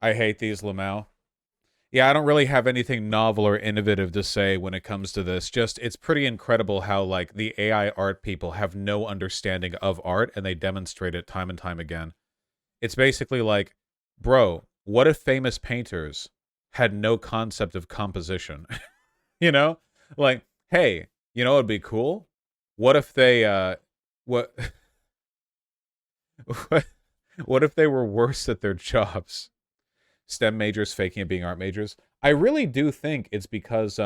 I hate these, Lamau. Yeah, I don't really have anything novel or innovative to say when it comes to this. Just, it's pretty incredible how, like, the AI art people have no understanding of art, and they demonstrate it time and time again. It's basically like, bro, what if famous painters had no concept of composition? You know? Like, hey, you know what'd be cool? What if they, what, what, what if they were worse at their jobs? STEM majors faking it being art majors. I really do think it's because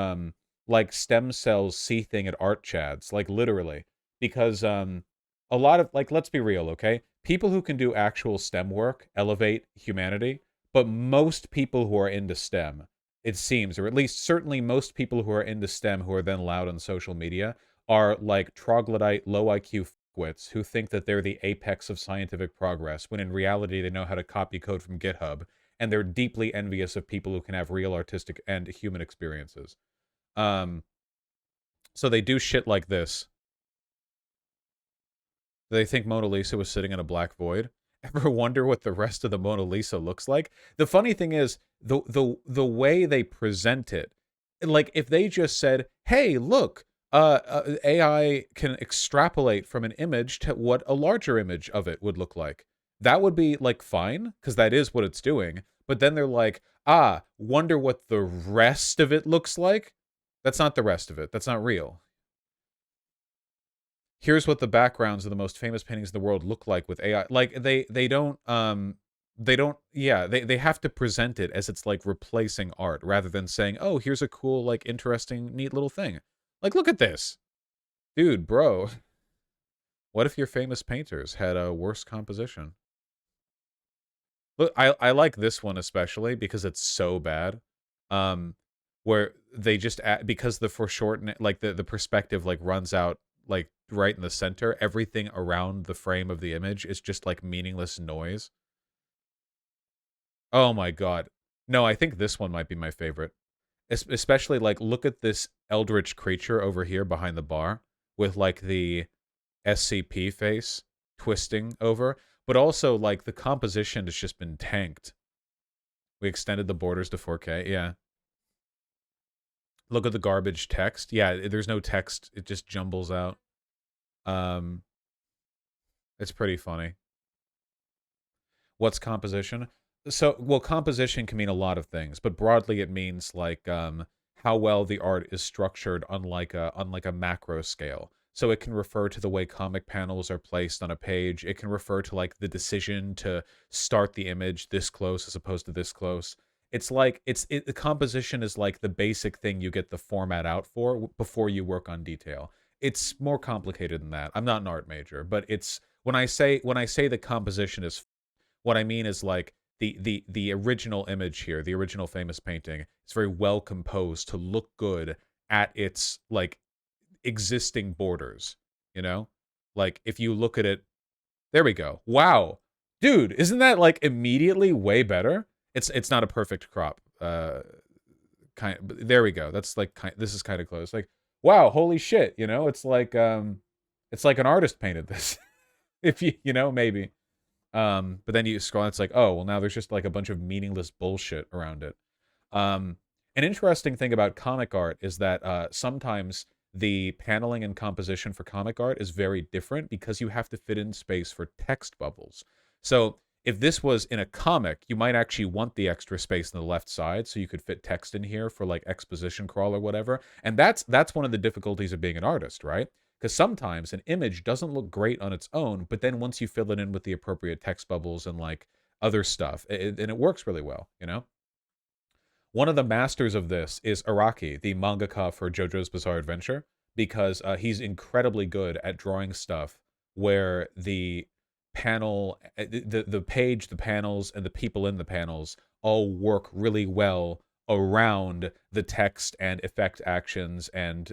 like stem cells see thing at art chads, like literally. Because a lot of, like, let's be real, okay? People who can do actual STEM work elevate humanity, but most people who are into STEM, it seems, or at least certainly most people who are into STEM who are then loud on social media, are like troglodyte low IQ wits who think that they're the apex of scientific progress when in reality they know how to copy code from GitHub, and they're deeply envious of people who can have real artistic and human experiences. Um, so they do shit like this. They think Mona Lisa was sitting in a black void. Ever wonder what the rest of the Mona Lisa looks like? The funny thing is the way they present it. Like if they just said, "Hey, look, AI can extrapolate from an image to what a larger image of it would look like." That would be like fine because that is what it's doing. But then they're like, "Ah, wonder what the rest of it looks like." That's not the rest of it. That's not real. Here's what the backgrounds of the most famous paintings in the world look like with AI. Like they don't yeah, they have to present it as it's like replacing art rather than saying, "Oh, here's a cool like interesting neat little thing." Like look at this. Dude, bro. What if your famous painters had a worse composition? Look, I like this one especially because it's so bad. Um, where they just add, because the foreshorten, like the perspective like runs out like right in the center. Everything around the frame of the image is just like meaningless noise. Oh my god. No, I think this one might be my favorite. Especially like look at this eldritch creature over here behind the bar with like the SCP face twisting over, but also like the composition has just been tanked. We extended the borders to 4K. Yeah. Look at the garbage text. Yeah, there's no text. It just jumbles out. Um, it's pretty funny. What's composition? So, well, composition can mean a lot of things, but broadly it means like how well the art is structured on like a macro scale. So it can refer to the way comic panels are placed on a page. It can refer to like the decision to start the image this close as opposed to this close. It's like the composition is like the basic thing you get the format out for before you work on detail. It's more complicated than that. I'm not an art major, but it's when I say the composition is, what I mean is like the original image here, the original famous painting, is very well composed to look good at its like existing borders, you know? Like if you look at it, there we go. Wow. Dude, isn't that like immediately way better? It's not a perfect crop. There we go. That's like this is kind of close. Like wow, holy shit, you know? It's like an artist painted this. If you know, maybe. But then you scroll, it's like, oh, well, now there's just like a bunch of meaningless bullshit around it. Um, an interesting thing about comic art is that sometimes the paneling and composition for comic art is very different because you have to fit in space for text bubbles. So if this was in a comic, you might actually want the extra space on the left side so you could fit text in here for like exposition crawl or whatever. And that's one of the difficulties of being an artist, right? Because sometimes an image doesn't look great on its own, but then once you fill it in with the appropriate text bubbles and like other stuff, and it works really well, you know? One of the masters of this is Araki, the mangaka for JoJo's Bizarre Adventure, because he's incredibly good at drawing stuff where the panel, the page, the panels, and the people in the panels all work really well around the text and effect actions and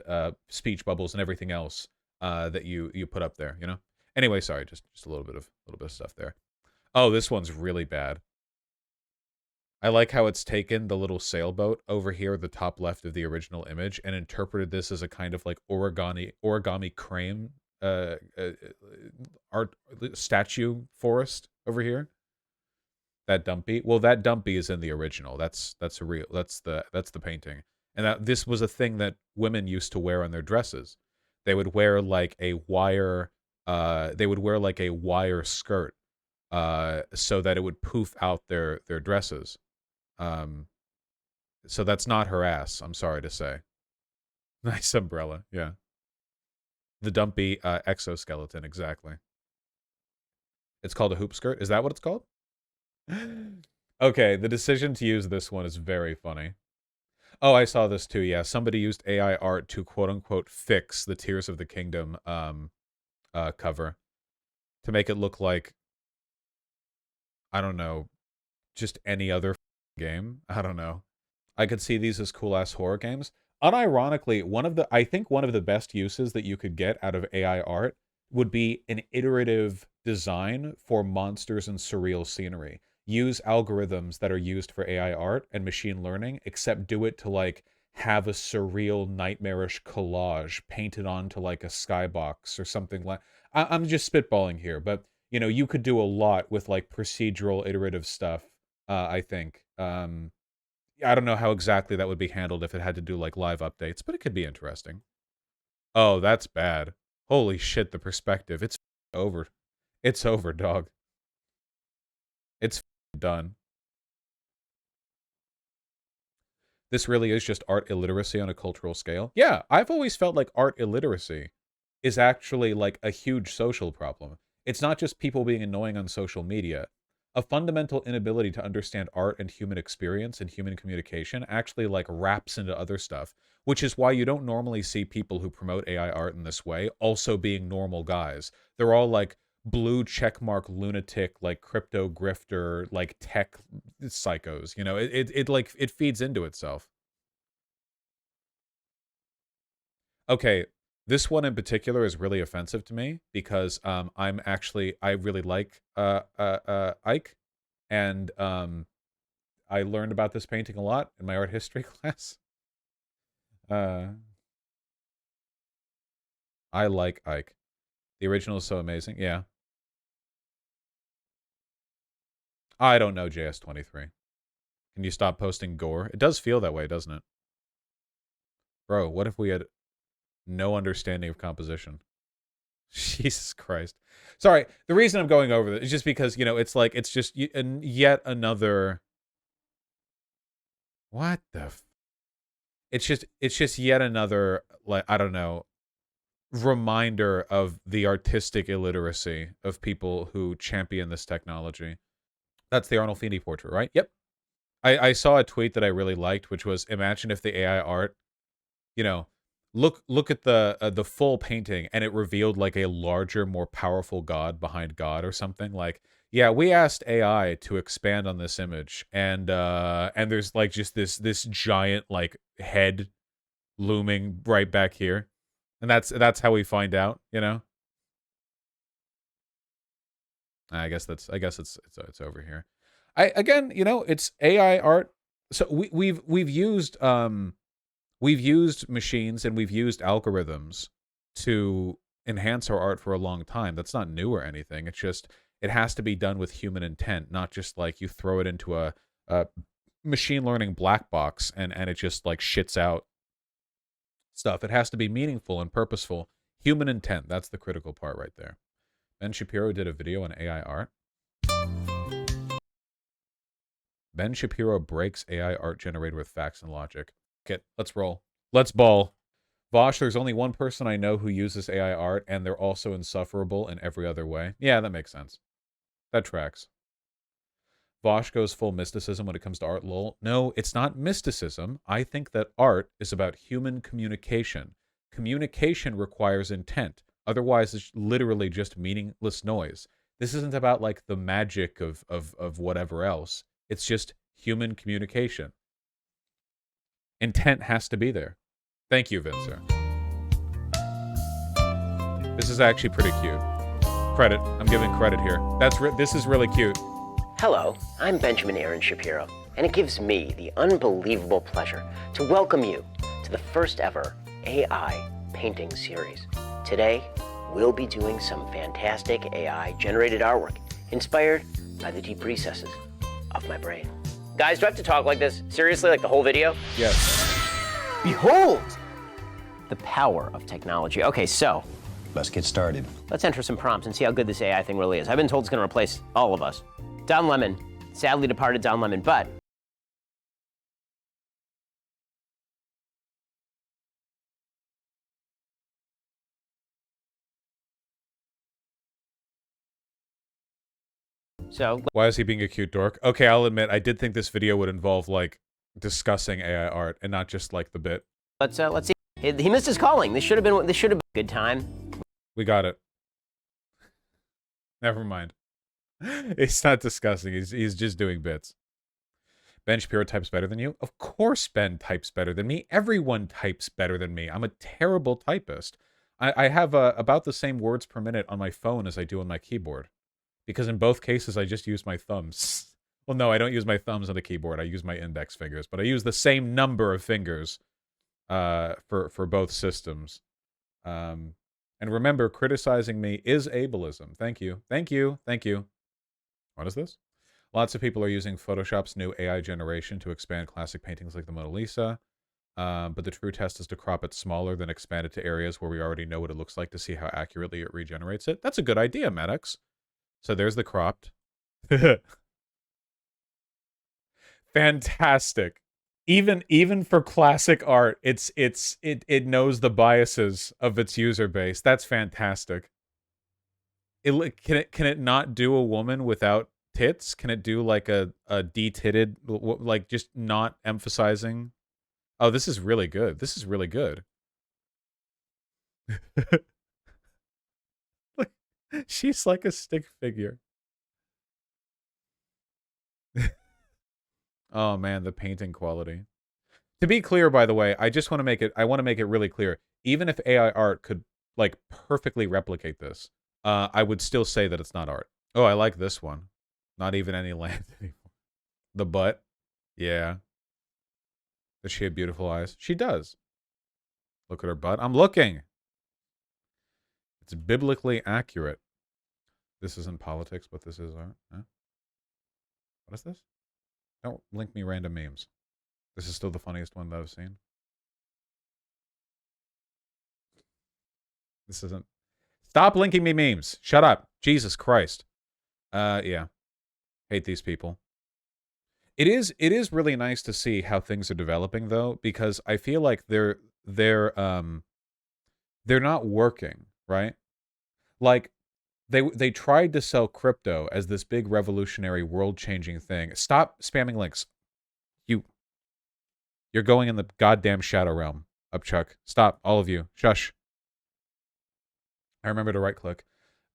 speech bubbles and everything else that you put up there. You know. Anyway, sorry, just a little bit of stuff there. Oh, this one's really bad. I like how it's taken the little sailboat over here at the top left of the original image and interpreted this as a kind of like origami crane art statue forest over here. That dumpy. Well, that dumpy is in the original. That's a real. That's the painting. And that this was a thing that women used to wear on their dresses. They would wear like a wire. They would wear like a wire skirt, so that it would poof out their dresses. So that's not her ass. I'm sorry to say. Nice umbrella. Yeah. The dumpy exoskeleton. Exactly. It's called a hoop skirt. Is that what it's called? Okay, the decision to use this one is very funny. Oh, I saw this too. Yeah, somebody used AI art to quote unquote fix the Tears of the Kingdom cover to make it look like, I don't know, just any other game. I don't know. I could see these as cool ass horror games. Unironically, I think one of the best uses that you could get out of AI art would be an iterative design for monsters and surreal scenery. Use algorithms that are used for AI art and machine learning, except do it to like have a surreal, nightmarish collage painted onto like a skybox or something like. I'm just spitballing here, but you know, you could do a lot with like procedural, iterative stuff. I think. I don't know how exactly that would be handled if it had to do like live updates, but it could be interesting. Oh, that's bad. Holy shit, the perspective. It's over. It's over, dog. It's done. This really is just art illiteracy on a cultural scale. Yeah, I've always felt like art illiteracy is actually like a huge social problem. It's not just people being annoying on social media. A fundamental inability to understand art and human experience and human communication actually like wraps into other stuff, which is why you don't normally see people who promote AI art in this way also being normal guys. They're all like blue checkmark lunatic, like crypto grifter, like tech psychos. You know, it like it feeds into itself. Okay, this one in particular is really offensive to me because I really like Ike, and I learned about this painting a lot in my art history class. I like Ike. The original is so amazing. Yeah. I don't know JS23. Can you stop posting gore? It does feel that way, doesn't it? Bro, what if we had no understanding of composition? Jesus Christ. Sorry, the reason I'm going over this is just because, you know, it's like, it's just yet another... What the... It's just yet another, like, I don't know, reminder of the artistic illiteracy of people who champion this technology. That's the Arnolfini portrait, right? Yep. I saw a tweet that I really liked, which was, imagine if the AI art, you know, look at the full painting and it revealed like a larger, more powerful God behind God or something. Like, yeah, we asked AI to expand on this image, and there's like just this giant like head looming right back here, and that's how we find out, you know. I guess it's over here. Again, you know, it's AI art. So we've used machines and we've used algorithms to enhance our art for a long time. That's not new or anything. It's just it has to be done with human intent, not just like you throw it into a machine learning black box and it just like shits out stuff. It has to be meaningful and purposeful. Human intent, that's the critical part right there. Ben Shapiro did a video on AI art. Ben Shapiro breaks AI art generated with facts and logic. Okay, let's roll. Let's ball. Vaush, there's only one person I know who uses AI art, and they're also insufferable in every other way. Yeah, that makes sense. That tracks. Vaush goes full mysticism when it comes to art, lol. No, it's not mysticism. I think that art is about human communication. Communication requires intent. Otherwise, it's literally just meaningless noise. This isn't about, like, the magic of whatever else. It's just human communication. Intent has to be there. Thank you, Vincer. This is actually pretty cute. Credit. I'm giving credit here. This is really cute. Hello, I'm Benjamin Aaron Shapiro, and it gives me the unbelievable pleasure to welcome you to the first ever AI painting series. Today, we'll be doing some fantastic AI-generated artwork inspired by the deep recesses of my brain. Guys, do I have to talk like this? Seriously, like the whole video? Yes. Behold the power of technology. Okay, so Let's get started. let's enter some prompts and see how good this AI thing really is. I've been told it's going to replace all of us. Don Lemon, sadly departed Don Lemon, but so Why is he being a cute dork? Okay, I'll admit, I did think this video would involve, like, discussing AI art and not just, like, the bit. let's see. He missed his calling. This should have been a good time. We got it. Never mind. It's not discussing. He's just doing bits. Ben Shapiro types better than you? Of course Ben types better than me. Everyone types better than me. I'm a terrible typist. I have about the same words per minute on my phone as I do on my keyboard. Because in both cases, I just use my thumbs. Well, no, I don't use my thumbs on the keyboard. I use my index fingers. But I use the same number of fingers for both systems. And remember, criticizing me is ableism. Thank you. Thank you. Thank you. What is this? Lots of people are using Photoshop's new AI generation to expand classic paintings like the Mona Lisa. But the true test is to crop it smaller, then expand it to areas where we already know what it looks like to see how accurately it regenerates it. That's a good idea, Maddox. So there's the cropped. Fantastic. Even for classic art, it knows the biases of its user base. That's fantastic. Can it not do a woman without tits? Can it do like a de-titted, like just not emphasizing? Oh, this is really good. This is really good. Look, she's like a stick figure. Oh man, the painting quality. To be clear, by the way, I just want to make it really clear. Even if AI art could like perfectly replicate this, I would still say that it's not art. Oh, I like this one. Not even any land anymore. The butt. Yeah. Does she have beautiful eyes? She does. Look at her butt. I'm looking. It's biblically accurate. This isn't politics, but this is art. Huh? What is this? Don't link me random memes. This is still the funniest one that I've seen. This isn't. Stop linking me memes. Shut up. Jesus Christ. Yeah. Hate these people. It is really nice to see how things are developing though, because I feel like they're not working, right? Like they tried to sell crypto as this big revolutionary world-changing thing. Stop spamming links. You're going in the goddamn shadow realm, Upchuck. Stop, all of you. Shush. I remember to right-click.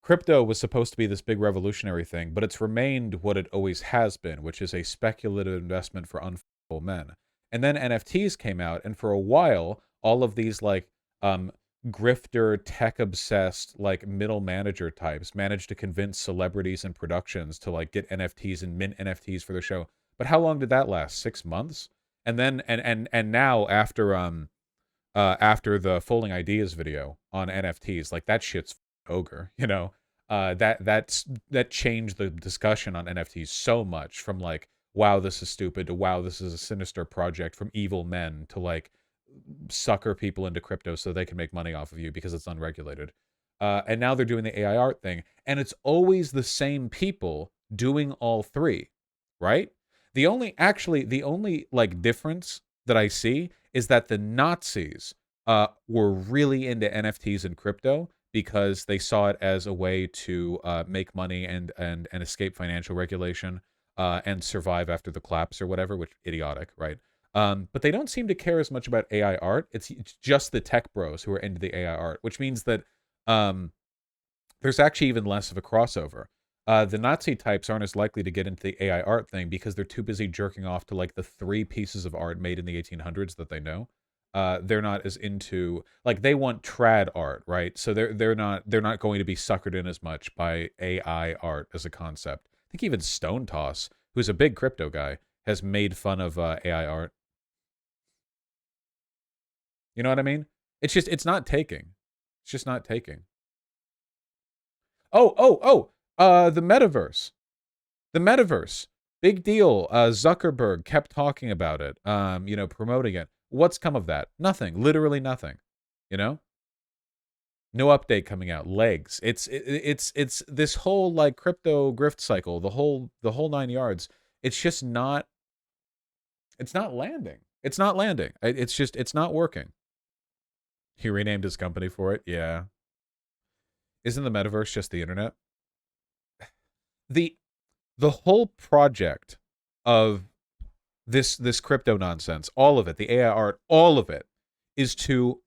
Crypto was supposed to be this big revolutionary thing, but it's remained what it always has been, which is a speculative investment for unfaithful men. And then NFTs came out, and for a while, all of these, like, grifter, tech-obsessed, like, middle manager types managed to convince celebrities and productions to, like, get NFTs and mint NFTs for their show. But how long did that last? 6 months? And then and now after the Folding Ideas video on NFTs, like that shit's ogre, you know. That changed the discussion on NFTs so much, from like, wow, this is stupid, to wow, this is a sinister project from evil men, to like sucker people into crypto so they can make money off of you because it's unregulated. And now they're doing the AI art thing, and it's always the same people doing all three, right? The only like difference that I see is that the Nazis were really into NFTs and crypto because they saw it as a way to make money and escape financial regulation and survive after the collapse or whatever, which idiotic, right? But they don't seem to care as much about AI art. It's just the tech bros who are into the AI art, which means that there's actually even less of a crossover. The Nazi types aren't as likely to get into the AI art thing because they're too busy jerking off to like the 3 pieces of art made in the 1800s that they know. They're not as into, like, they want trad art, right? So they're not going to be suckered in as much by AI art as a concept. I think even Stone Toss, who's a big crypto guy, has made fun of AI art. You know what I mean? It's not taking. It's just not taking. The Metaverse. The Metaverse. Big deal. Zuckerberg kept talking about it, promoting it. What's come of that? Nothing. Literally nothing. You know? No update coming out. Legs. It's this whole like crypto grift cycle, the whole 9 yards. It's just not it's not landing. It's not landing. It's not working. He renamed his company for it. Yeah. Isn't the metaverse just the internet? The the whole project of this crypto nonsense, all of it, the AI art, all of it, is to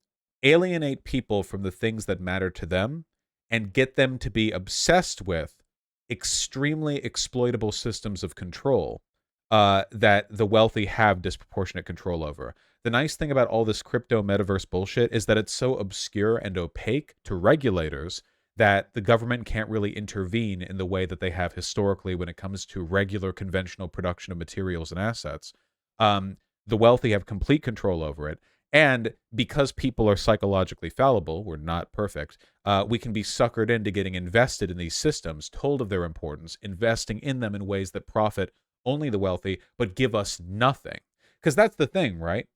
alienate people from the things that matter to them and get them to be obsessed with extremely exploitable systems of control that the wealthy have disproportionate control over. The nice thing about all this crypto metaverse bullshit is that it's so obscure and opaque to regulators that the government can't really intervene in the way that they have historically when it comes to regular conventional production of materials and assets. The wealthy have complete control over it. And because people are psychologically fallible, we're not perfect, we can be suckered into getting invested in these systems, told of their importance, investing in them in ways that profit only the wealthy, but give us nothing. Because that's the thing, right?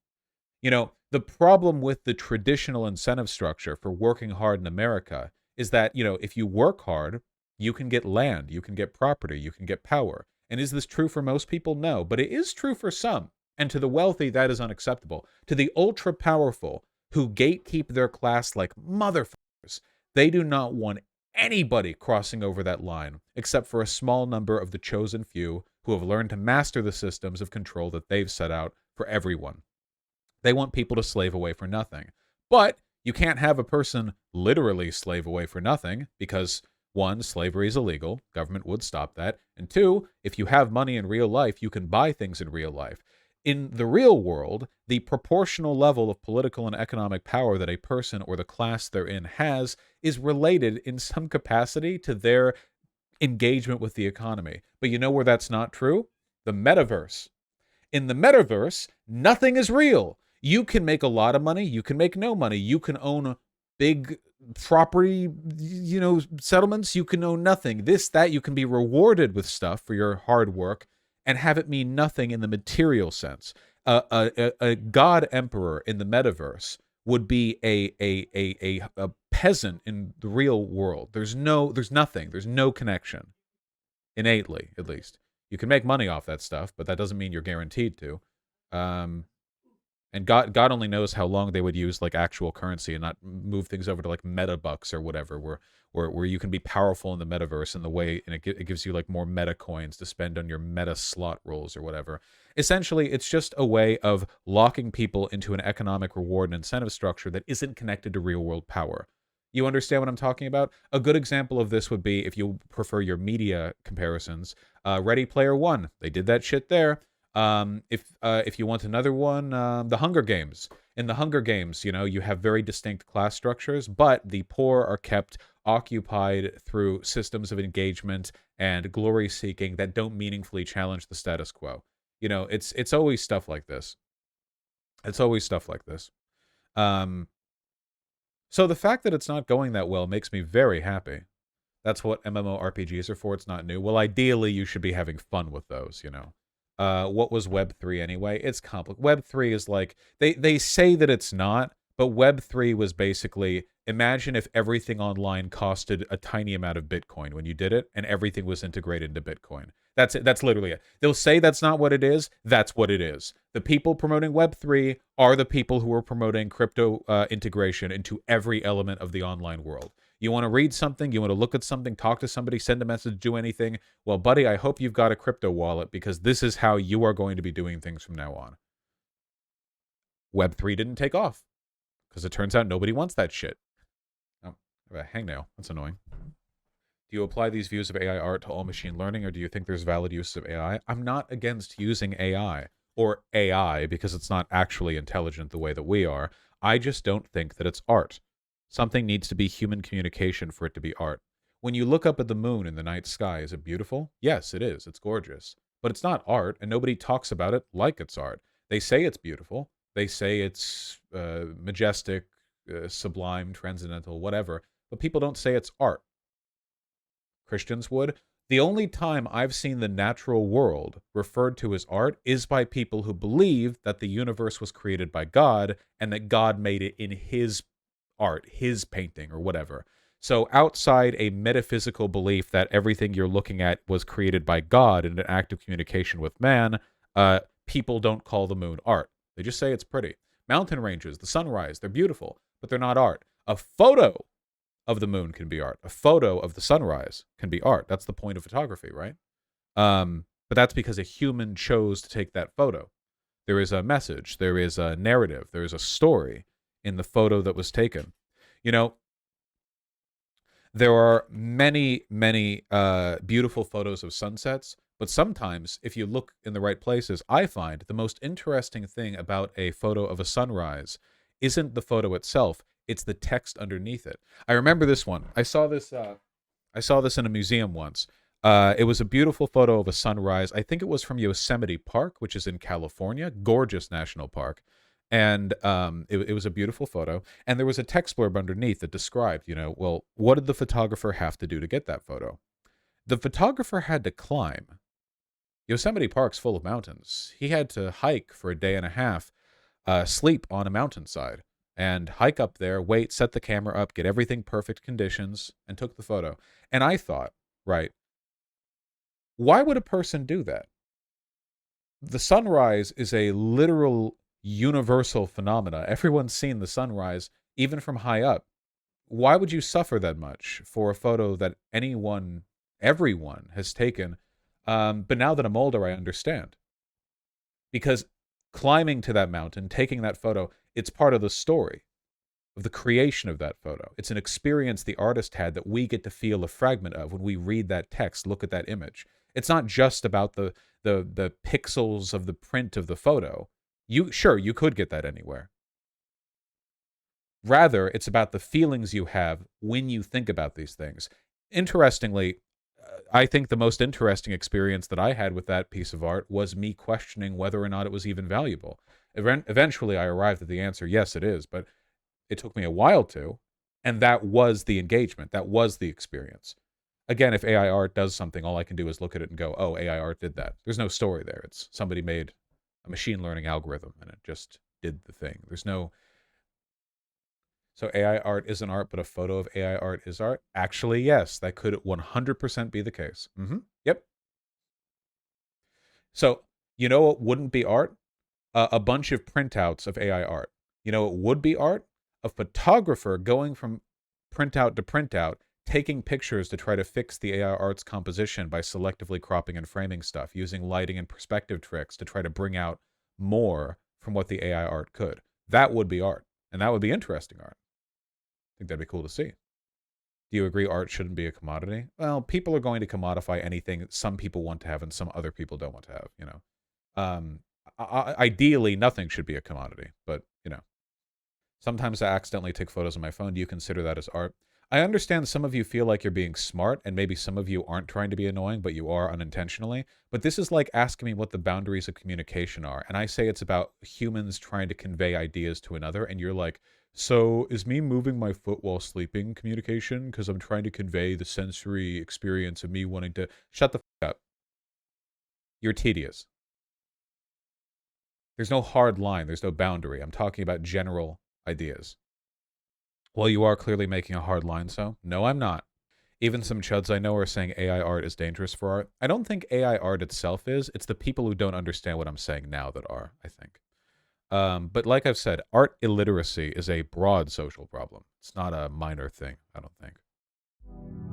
The problem with the traditional incentive structure for working hard in America is that, if you work hard, you can get land, you can get property, you can get power. And is this true for most people? No, but it is true for some. And to the wealthy, that is unacceptable. To the ultra powerful who gatekeep their class like motherfuckers, they do not want anybody crossing over that line except for a small number of the chosen few who have learned to master the systems of control that they've set out for everyone. They want people to slave away for nothing. But you can't have a person literally slave away for nothing because, one, slavery is illegal. Government would stop that. And two, if you have money in real life, you can buy things in real life. In the real world, the proportional level of political and economic power that a person or the class they're in has is related in some capacity to their engagement with the economy. But you know where that's not true? The metaverse. In the metaverse, nothing is real. You can make a lot of money. You can make no money. You can own big property, settlements. You can own nothing. This, that, you can be rewarded with stuff for your hard work and have it mean nothing in the material sense. A god emperor in the metaverse would be a peasant in the real world. There's nothing. There's no connection, innately, at least. You can make money off that stuff, but that doesn't mean you're guaranteed to. And God only knows how long they would use like actual currency and not move things over to like meta bucks or whatever, where you can be powerful in the metaverse in the way, and it gives you like more meta coins to spend on your meta slot rolls or whatever. Essentially, it's just a way of locking people into an economic reward and incentive structure that isn't connected to real world power. You understand what I'm talking about? A good example of this would be, if you prefer your media comparisons, Ready Player One. They did that shit there. If you want another one, the Hunger Games. In the Hunger Games, you have very distinct class structures, but the poor are kept occupied through systems of engagement and glory seeking that don't meaningfully challenge the status quo. It's always stuff like this. It's always stuff like this. So the fact that it's not going that well makes me very happy. That's what MMORPGs are for. It's not new. Well, ideally, you should be having fun with those, What was Web3 anyway? It's complicated. Web3 is like, they say that it's not, but Web3 was basically, imagine if everything online costed a tiny amount of Bitcoin when you did it, and everything was integrated into Bitcoin. That's it. That's literally it. They'll say that's not what it is. That's what it is. The people promoting Web3 are the people who are promoting crypto integration into every element of the online world. You want to read something, you want to look at something, talk to somebody, send a message, do anything. Well, buddy, I hope you've got a crypto wallet, because this is how you are going to be doing things from now on. Web3 didn't take off because it turns out nobody wants that shit. Oh, hangnail. That's annoying. Do you apply these views of AI art to all machine learning, or do you think there's valid uses of AI? I'm not against using AI, or AI, because it's not actually intelligent the way that we are. I just don't think that it's art. Something needs to be human communication for it to be art. When you look up at the moon in the night sky, is it beautiful? Yes, it is. It's gorgeous. But it's not art, and nobody talks about it like it's art. They say it's beautiful. They say it's majestic, sublime, transcendental, whatever. But people don't say it's art. Christians would. The only time I've seen the natural world referred to as art is by people who believe that the universe was created by God and that God made it in his art, his painting, or whatever. So outside a metaphysical belief that everything you're looking at was created by God in an act of communication with man, people don't call the moon art. They just say it's pretty. Mountain ranges, the sunrise, they're beautiful, but they're not art. A photo of the moon can be art. A photo of the sunrise can be art. That's the point of photography, right? But that's because a human chose to take that photo. There is a message, there is a narrative, there is a story in the photo that was taken. You know, there are many, many beautiful photos of sunsets, but sometimes if you look in the right places, I find the most interesting thing about a photo of a sunrise isn't the photo itself, it's the text underneath it. I remember this one. I saw this in a museum once. It was a beautiful photo of a sunrise. I think it was from Yosemite Park, which is in California, gorgeous national park. And it was a beautiful photo. And there was a text blurb underneath that described, well, what did the photographer have to do to get that photo? The photographer had to climb. Yosemite Park's full of mountains. He had to hike for a day and a half, sleep on a mountainside, and hike up there, wait, set the camera up, get everything perfect conditions, and took the photo. And I thought, right, why would a person do that? The sunrise is a literal universal phenomena. Everyone's seen the sunrise, even from high up. Why would you suffer that much for a photo that everyone has taken? But now that I'm older, I understand. Because climbing to that mountain, taking that photo, it's part of the story of the creation of that photo. It's an experience the artist had that we get to feel a fragment of when we read that text, look at that image. It's not just about the pixels of the print of the photo. You could get that anywhere. Rather, it's about the feelings you have when you think about these things. Interestingly, I think the most interesting experience that I had with that piece of art was me questioning whether or not it was even valuable. Eventually, I arrived at the answer, yes, it is, but it took me a while to, and that was the engagement. That was the experience. Again, if AI art does something, all I can do is look at it and go, oh, AI art did that. There's no story there. It's somebody made a machine learning algorithm, and it just did the thing. So AI art isn't art, but a photo of AI art is art? Actually, yes, that could 100% be the case. Yep. So, you know what wouldn't be art? A bunch of printouts of AI art. You know what would be art? A photographer going from printout to printout, taking pictures to try to fix the AI art's composition by selectively cropping and framing stuff, using lighting and perspective tricks to try to bring out more from what the AI art could. That would be art, and that would be interesting art. I think that'd be cool to see. Do you agree art shouldn't be a commodity? Well, people are going to commodify anything that some people want to have and some other people don't want to have, ideally, nothing should be a commodity, but, sometimes I accidentally take photos on my phone. Do you consider that as art? I understand some of you feel like you're being smart, and maybe some of you aren't trying to be annoying, but you are unintentionally. But this is like asking me what the boundaries of communication are. And I say it's about humans trying to convey ideas to another, and you're like, so is me moving my foot while sleeping communication? Because I'm trying to convey the sensory experience of me wanting to... Shut the f*** up. You're tedious. There's no hard line. There's no boundary. I'm talking about general ideas. Well, you are clearly making a hard line, so no, I'm not. Even some chuds I know are saying AI art is dangerous for art. I don't think AI art itself is. It's the people who don't understand what I'm saying now that are, I think. But like I've said, art illiteracy is a broad social problem. It's not a minor thing, I don't think.